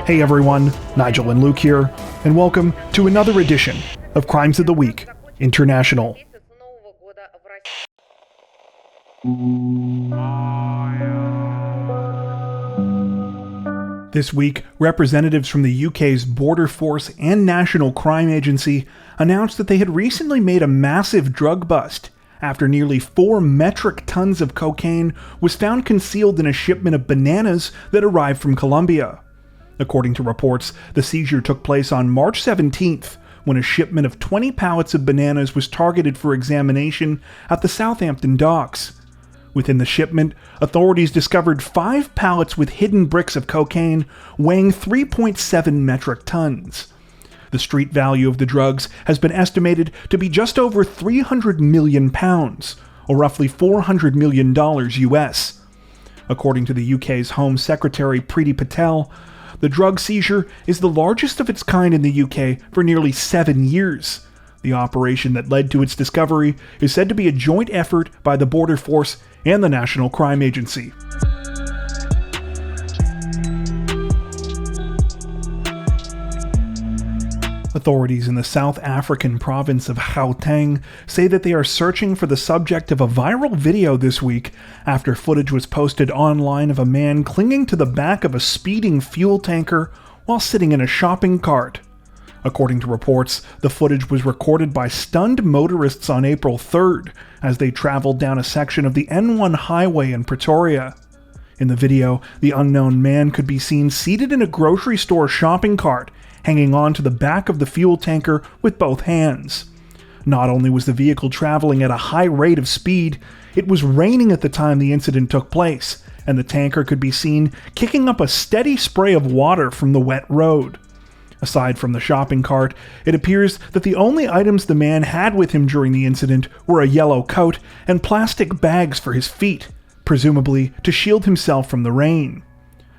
Hey everyone, Nigel and Luke here, and welcome to another edition of Crimes of the Week International. This week, representatives from the UK's Border Force and National Crime Agency announced that they had recently made a massive drug bust after nearly 4 metric tons of cocaine was found concealed in a shipment of bananas that arrived from Colombia. According to reports, the seizure took place on March 17th, when a shipment of 20 pallets of bananas was targeted for examination at the Southampton docks. Within the shipment, authorities discovered 5 pallets with hidden bricks of cocaine weighing 3.7 metric tons. The street value of the drugs has been estimated to be just over £300 million, or roughly $400 million US. According to the UK's Home Secretary Priti Patel, the drug seizure is the largest of its kind in the UK for nearly 7 years. The operation that led to its discovery is said to be a joint effort by the Border Force and the National Crime Agency. Authorities in the South African province of Gauteng say that they are searching for the subject of a viral video this week after footage was posted online of a man clinging to the back of a speeding fuel tanker while sitting in a shopping cart. According to reports, the footage was recorded by stunned motorists on April 3rd as they traveled down a section of the N1 highway in Pretoria. In the video, the unknown man could be seen seated in a grocery store shopping cart, hanging on to the back of the fuel tanker with both hands. Not only was the vehicle traveling at a high rate of speed, it was raining at the time the incident took place, and the tanker could be seen kicking up a steady spray of water from the wet road. Aside from the shopping cart, it appears that the only items the man had with him during the incident were a yellow coat and plastic bags for his feet, presumably to shield himself from the rain.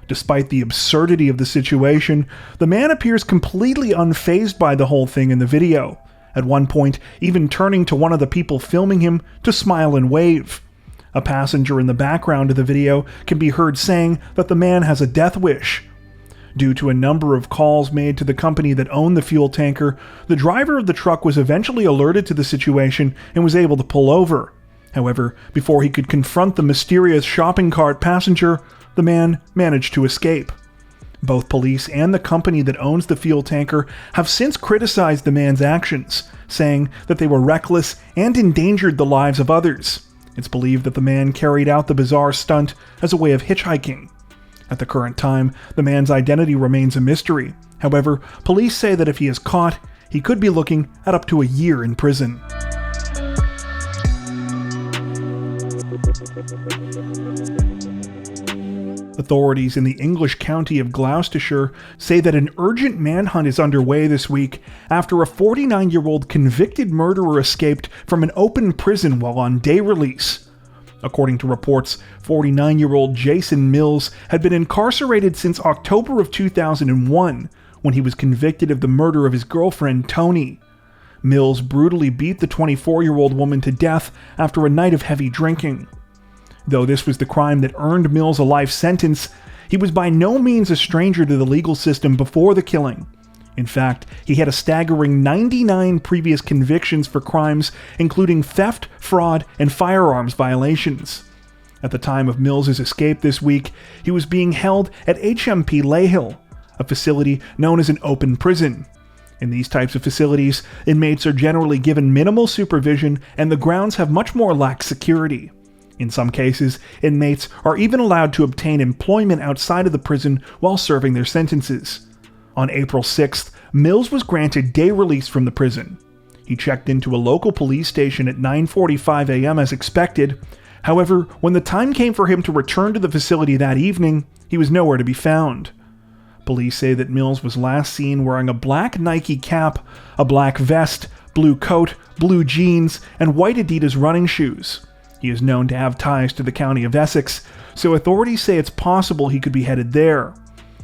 Despite the absurdity of the situation, the man appears completely unfazed by the whole thing in the video, at one point even turning to one of the people filming him to smile and wave. A passenger in the background of the video can be heard saying that the man has a death wish. Due to a number of calls made to the company that owned the fuel tanker, the driver of the truck was eventually alerted to the situation and was able to pull over. However, before he could confront the mysterious shopping cart passenger, the man managed to escape. Both police and the company that owns the fuel tanker have since criticized the man's actions, saying that they were reckless and endangered the lives of others. It's believed that the man carried out the bizarre stunt as a way of hitchhiking. At the current time, the man's identity remains a mystery. However, police say that if he is caught, he could be looking at up to a year in prison. Authorities in the English county of Gloucestershire say that an urgent manhunt is underway this week after a 49-year-old convicted murderer escaped from an open prison while on day release. According to reports, 49-year-old Jason Mills had been incarcerated since October of 2001, when he was convicted of the murder of his girlfriend Tony. Mills brutally beat the 24-year-old woman to death after a night of heavy drinking. Though this was the crime that earned Mills a life sentence, he was by no means a stranger to the legal system before the killing. In fact, he had a staggering 99 previous convictions for crimes including theft, fraud, and firearms violations. At the time of Mills's escape this week, he was being held at HMP Leyhill, a facility known as an open prison. In these types of facilities, inmates are generally given minimal supervision and the grounds have much more lax security. In some cases, inmates are even allowed to obtain employment outside of the prison while serving their sentences. On April 6th, Mills was granted day release from the prison. He checked into a local police station at 9:45 a.m. as expected. However, when the time came for him to return to the facility that evening, he was nowhere to be found. Police say that Mills was last seen wearing a black Nike cap, a black vest, blue coat, blue jeans, and white Adidas running shoes. He is known to have ties to the county of Essex, so authorities say it's possible he could be headed there.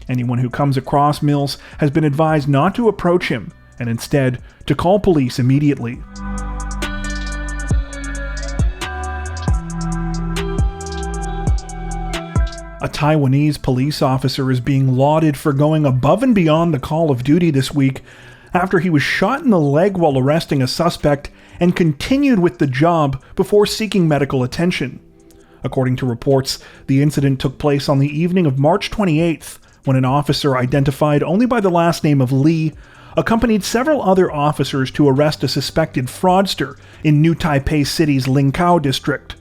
Anyone who comes across Mills has been advised not to approach him, and instead to call police immediately. A Taiwanese police officer is being lauded for going above and beyond the call of duty this week after he was shot in the leg while arresting a suspect and continued with the job before seeking medical attention. According to reports, the incident took place on the evening of March 28th, when an officer identified only by the last name of Lee accompanied several other officers to arrest a suspected fraudster in New Taipei City's Lingkao district.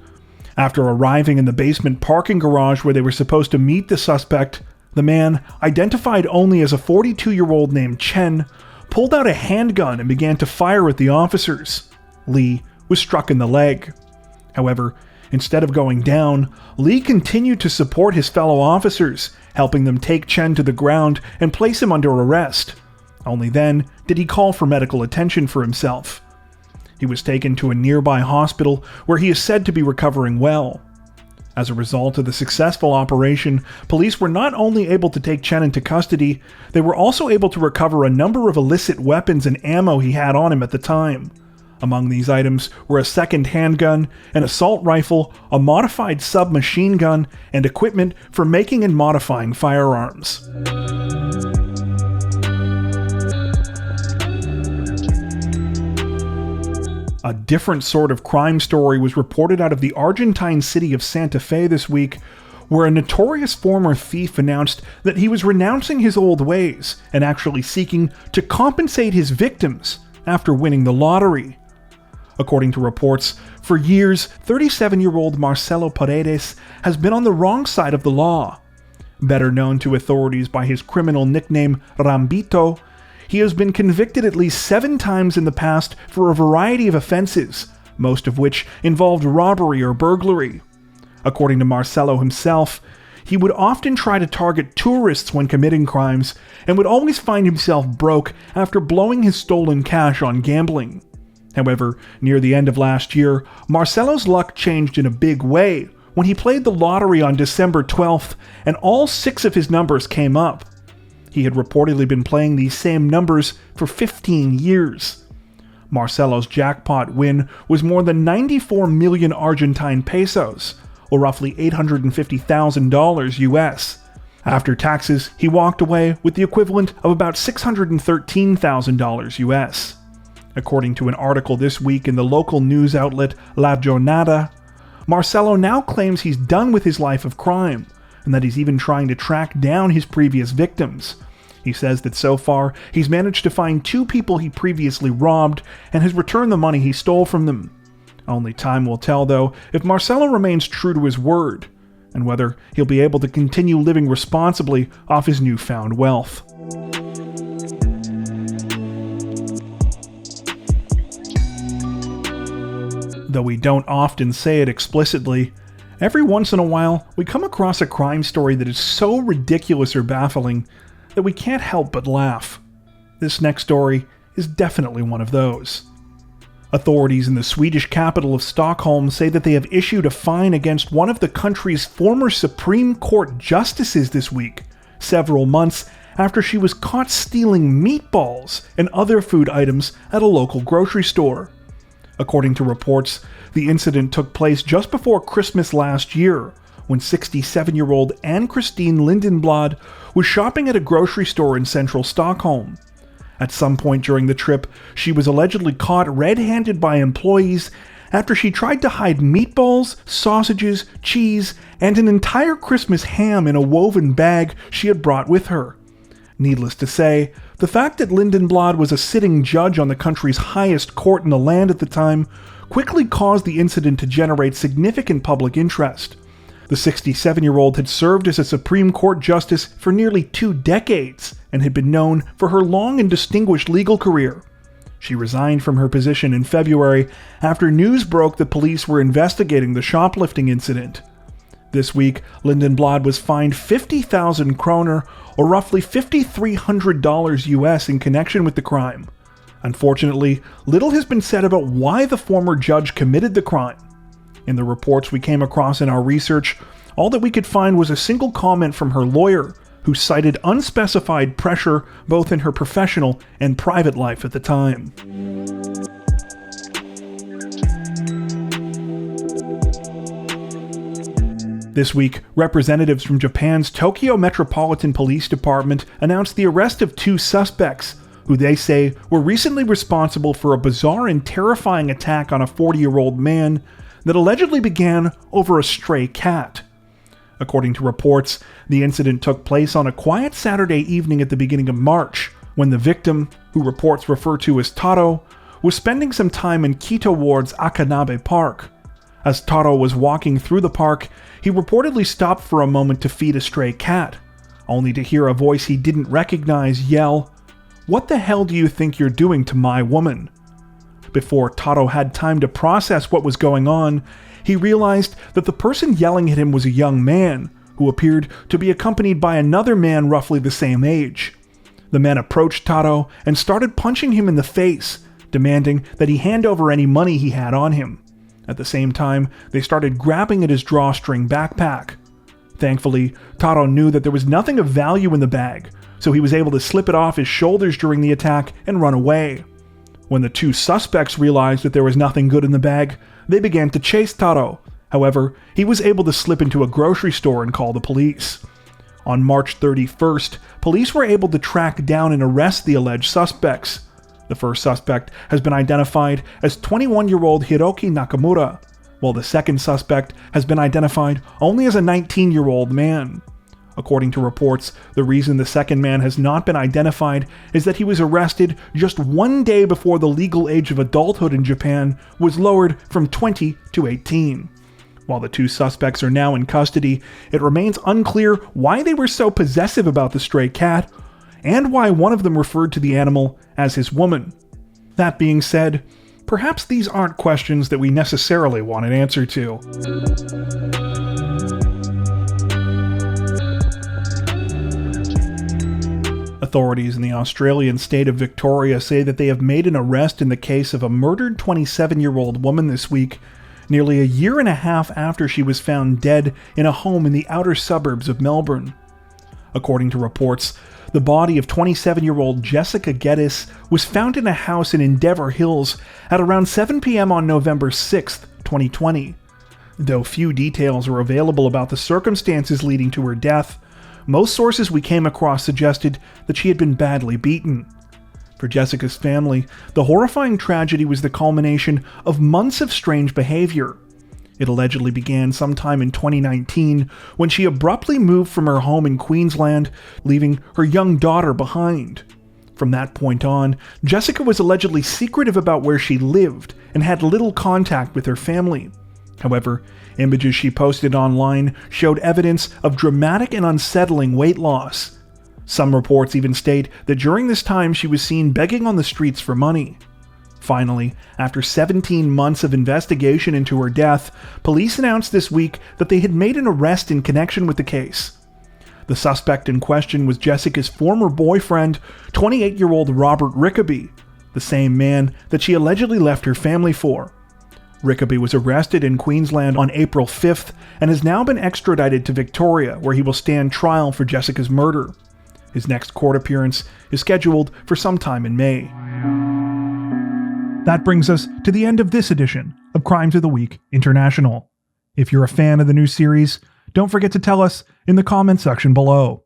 After arriving in the basement parking garage where they were supposed to meet the suspect, the man, identified only as a 42-year-old named Chen, pulled out a handgun and began to fire at the officers. Lee was struck in the leg. However, instead of going down, Lee continued to support his fellow officers, helping them take Chen to the ground and place him under arrest. Only then did he call for medical attention for himself. He was taken to a nearby hospital where he is said to be recovering well. As a result of the successful operation, police were not only able to take Chen into custody, they were also able to recover a number of illicit weapons and ammo he had on him at the time. Among these items were a second handgun, an assault rifle, a modified submachine gun, and equipment for making and modifying firearms. A different sort of crime story was reported out of the Argentine city of Santa Fe this week, where a notorious former thief announced that he was renouncing his old ways and actually seeking to compensate his victims after winning the lottery. According to reports, for years, 37-year-old Marcelo Paredes has been on the wrong side of the law. Better known to authorities by his criminal nickname Rambito, he has been convicted at least 7 times in the past for a variety of offenses, most of which involved robbery or burglary. According to Marcelo himself, he would often try to target tourists when committing crimes and would always find himself broke after blowing his stolen cash on gambling. However, near the end of last year, Marcelo's luck changed in a big way when he played the lottery on December 12th and all 6 of his numbers came up. He had reportedly been playing these same numbers for 15 years. Marcelo's jackpot win was more than 94 million Argentine pesos, or roughly $850,000 US. After taxes, he walked away with the equivalent of about $613,000 US. According to an article this week in the local news outlet La Jornada, Marcelo now claims he's done with his life of crime, and that he's even trying to track down his previous victims. He says that so far, he's managed to find 2 people he previously robbed and has returned the money he stole from them. Only time will tell, though, if Marcelo remains true to his word, and whether he'll be able to continue living responsibly off his newfound wealth. Though we don't often say it explicitly, every once in a while we come across a crime story that is so ridiculous or baffling that we can't help but laugh. This next story is definitely one of those. Authorities in the Swedish capital of Stockholm say that they have issued a fine against one of the country's former Supreme Court justices this week, several months after she was caught stealing meatballs and other food items at a local grocery store. According to reports, the incident took place just before Christmas last year, when 67-year-old Ann-Christine Lindenblad was shopping at a grocery store in central Stockholm. At some point during the trip, she was allegedly caught red-handed by employees after she tried to hide meatballs, sausages, cheese, and an entire Christmas ham in a woven bag she had brought with her. Needless to say, the fact that Lindenblad was a sitting judge on the country's highest court in the land at the time quickly caused the incident to generate significant public interest. The 67-year-old had served as a Supreme Court justice for nearly 2 decades and had been known for her long and distinguished legal career. She resigned from her position in February after news broke that police were investigating the shoplifting incident. This week, Lindenblad was fined 50,000 kroner, or roughly $5,300 US, in connection with the crime. Unfortunately, little has been said about why the former judge committed the crime. In the reports we came across in our research, all that we could find was a single comment from her lawyer, who cited unspecified pressure both in her professional and private life at the time. This week, representatives from Japan's Tokyo Metropolitan Police Department announced the arrest of 2 suspects, who they say were recently responsible for a bizarre and terrifying attack on a 40-year-old man that allegedly began over a stray cat. According to reports, the incident took place on a quiet Saturday evening at the beginning of March, when the victim, who reports refer to as Taro, was spending some time in Kito Ward's Akanabe Park. As Taro was walking through the park, he reportedly stopped for a moment to feed a stray cat, only to hear a voice he didn't recognize yell, "What the hell do you think you're doing to my woman?" Before Taro had time to process what was going on, he realized that the person yelling at him was a young man, who appeared to be accompanied by another man roughly the same age. The man approached Taro and started punching him in the face, demanding that he hand over any money he had on him. At the same time, they started grabbing at his drawstring backpack. Thankfully, Taro knew that there was nothing of value in the bag, so he was able to slip it off his shoulders during the attack and run away. When the 2 suspects realized that there was nothing good in the bag, they began to chase Taro. However, he was able to slip into a grocery store and call the police. On March 31st, police were able to track down and arrest the alleged suspects. The first suspect has been identified as 21-year-old Hiroki Nakamura, while the second suspect has been identified only as a 19-year-old man. According to reports, the reason the second man has not been identified is that he was arrested just 1 day before the legal age of adulthood in Japan was lowered from 20 to 18. While the 2 suspects are now in custody, it remains unclear why they were so possessive about the stray cat, and why one of them referred to the animal as his woman. That being said, perhaps these aren't questions that we necessarily want an answer to. Authorities in the Australian state of Victoria say that they have made an arrest in the case of a murdered 27-year-old woman this week, nearly a year and a half after she was found dead in a home in the outer suburbs of Melbourne. According to reports, the body of 27-year-old Jessica Geddes was found in a house in Endeavour Hills at around 7 p.m. on November 6, 2020. Though few details are available about the circumstances leading to her death, most sources we came across suggested that she had been badly beaten. For Jessica's family, the horrifying tragedy was the culmination of months of strange behavior. It allegedly began sometime in 2019 when she abruptly moved from her home in Queensland, leaving her young daughter behind. From that point on, Jessica was allegedly secretive about where she lived and had little contact with her family. However, images she posted online showed evidence of dramatic and unsettling weight loss. Some reports even state that during this time she was seen begging on the streets for money. Finally, after 17 months of investigation into her death, police announced this week that they had made an arrest in connection with the case. The suspect in question was Jessica's former boyfriend, 28-year-old Robert Rickaby, the same man that she allegedly left her family for. Rickaby was arrested in Queensland on April 5th and has now been extradited to Victoria, where he will stand trial for Jessica's murder. His next court appearance is scheduled for sometime in May. That brings us to the end of this edition of Crimes of the Week International. If you're a fan of the new series, don't forget to tell us in the comment section below.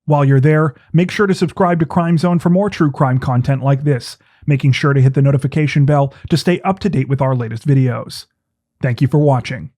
While you're there, make sure to subscribe to Crime Zone for more true crime content like this, making sure to hit the notification bell to stay up to date with our latest videos. Thank you for watching.